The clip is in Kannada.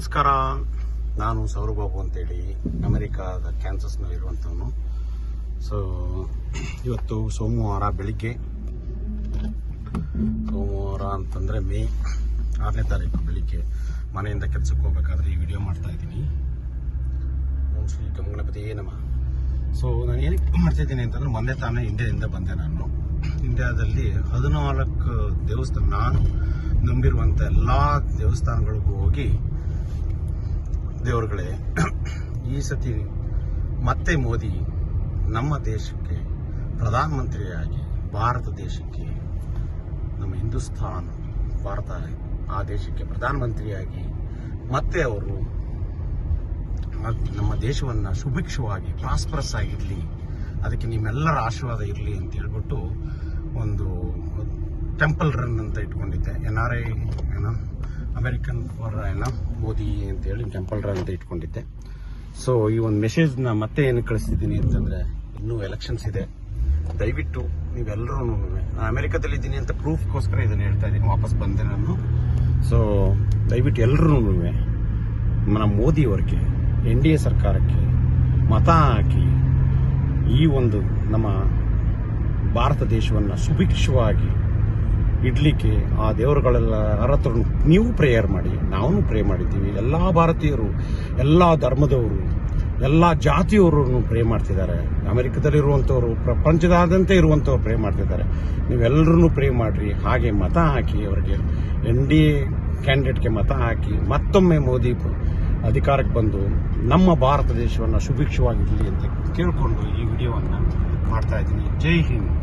ನಮಸ್ಕಾರ. ನಾನು ಸೌರಭಾಬು ಅಂತೇಳಿ ಅಮೆರಿಕಾದ ಕ್ಯಾನ್ಸಸ್ನಲ್ಲಿ ಇರುವಂಥವನು. ಸೊ ಇವತ್ತು ಸೋಮವಾರ ಬೆಳಿಗ್ಗೆ, ಸೋಮವಾರ ಅಂತಂದರೆ ಮೇ 6ನೇ ತಾರೀಕು ಬೆಳಿಗ್ಗೆ ಮನೆಯಿಂದ ಕೆಲಸಕ್ಕೆ ಹೋಗ್ಬೇಕಾದ್ರೆ ಈ ವಿಡಿಯೋ ಮಾಡ್ತಾ ಇದ್ದೀನಿ. ಓಂ ಶ್ರೀ ಗಣಪತಿಯೇ ನಮಃ. ಸೊ ನಾನು ಏನಕ್ಕೆ ಮಾಡ್ತಾಯಿದ್ದೀನಿ ಅಂತಂದರೆ, ಮೊನ್ನೆ ತಾನೇ ಇಂಡಿಯಾದಿಂದ ಬಂದೆ. ನಾನು ಇಂಡಿಯಾದಲ್ಲಿ 14 ದೇವಸ್ಥಾನ, ನಾನು ನಂಬಿರುವಂಥ ಎಲ್ಲ ದೇವಸ್ಥಾನಗಳಿಗೂ ಹೋಗಿ, ದೇವರುಗಳೇ, ಈ ಸತಿ ಮತ್ತೆ ಮೋದಿ ನಮ್ಮ ದೇಶಕ್ಕೆ ಪ್ರಧಾನಮಂತ್ರಿಯಾಗಿ, ಭಾರತ ದೇಶಕ್ಕೆ, ನಮ್ಮ ಹಿಂದೂಸ್ತಾನ್ ಭಾರತ ಆ ದೇಶಕ್ಕೆ ಪ್ರಧಾನಮಂತ್ರಿಯಾಗಿ ಮತ್ತೆ ಅವರು ನಮ್ಮ ದೇಶವನ್ನು ಸುಭಿಕ್ಷವಾಗಿ ಪ್ರಾಸ್ಪರಸ್ ಆಗಿರಲಿ, ಅದಕ್ಕೆ ನಿಮ್ಮೆಲ್ಲರ ಆಶೀರ್ವಾದ ಇರಲಿ ಅಂತ ಹೇಳ್ಬಿಟ್ಟು ಒಂದು ಟೆಂಪಲ್ ರನ್ ಅಂತ ಇಟ್ಕೊಂಡಿದ್ದೆ. NRI ಅಮೆರಿಕನ್ ಫಾರ್ ಮೋದಿ ಅಂತೇಳಿ ಟೆಂಪಲ್ ರನ್ ಅಂತ ಇಟ್ಕೊಂಡಿದ್ದೆ. ಸೊ ಈ ಒಂದು ಮೆಸೇಜ್ನ ಮತ್ತೆ ಏನು ಕಳಿಸ್ತಿದ್ದೀನಿ ಅಂತಂದರೆ, ಇನ್ನೂ ಎಲೆಕ್ಷನ್ಸ್ ಇದೆ. ದಯವಿಟ್ಟು ನೀವೆಲ್ಲರೂ, ನಾನು ಅಮೆರಿಕದಲ್ಲಿದ್ದೀನಿ ಅಂತ ಪ್ರೂಫ್ಗೋಸ್ಕರ ಇದನ್ನು ಹೇಳ್ತಾ ಇದ್ದೀನಿ, ವಾಪಸ್ ಬಂದೆ ನಾನು. ಸೊ ದಯವಿಟ್ಟು ಎಲ್ಲರೂ ನಮ್ಮ ಮೋದಿಯವರಿಗೆ, NDA ಸರ್ಕಾರಕ್ಕೆ ಮತ ಹಾಕಿ ಈ ಒಂದು ನಮ್ಮ ಭಾರತ ದೇಶವನ್ನು ಸುಭಿಕ್ಷವಾಗಿ ಇಡ್ಲಿಕ್ಕೆ ಆ ದೇವರುಗಳೆಲ್ಲ ಹತ್ರ ನೀವು ಪ್ರೇಯರ್ ಮಾಡಿ, ನಾವು ಪ್ರೇ ಮಾಡಿದ್ದೀವಿ. ಎಲ್ಲ ಭಾರತೀಯರು, ಎಲ್ಲ ಧರ್ಮದವರು, ಎಲ್ಲ ಜಾತಿಯವರು ಪ್ರೇ ಮಾಡ್ತಿದ್ದಾರೆ. ಅಮೆರಿಕದಲ್ಲಿರುವಂಥವ್ರು, ಪ್ರಪಂಚದಾದ್ಯಂತ ಇರುವಂಥವ್ರು ಪ್ರೇ ಮಾಡ್ತಿದ್ದಾರೆ. ನೀವೆಲ್ಲರೂ ಪ್ರೇ ಮಾಡಿರಿ. ಹಾಗೆ ಮತ ಹಾಕಿ, ಅವರಿಗೆ NDA ಕ್ಯಾಂಡಿಡೇಟ್ಗೆ ಮತ ಹಾಕಿ ಮತ್ತೊಮ್ಮೆ ಮೋದಿ ಅಧಿಕಾರಕ್ಕೆ ಬಂದು ನಮ್ಮ ಭಾರತ ದೇಶವನ್ನು ಸುಭಿಕ್ಷವಾಗಿರಲಿ ಅಂತ ಕೇಳಿಕೊಂಡು ಈ ವಿಡಿಯೋವನ್ನು ಮಾಡ್ತಾ ಇದ್ದೀನಿ. ಜೈ ಹಿಂದ್.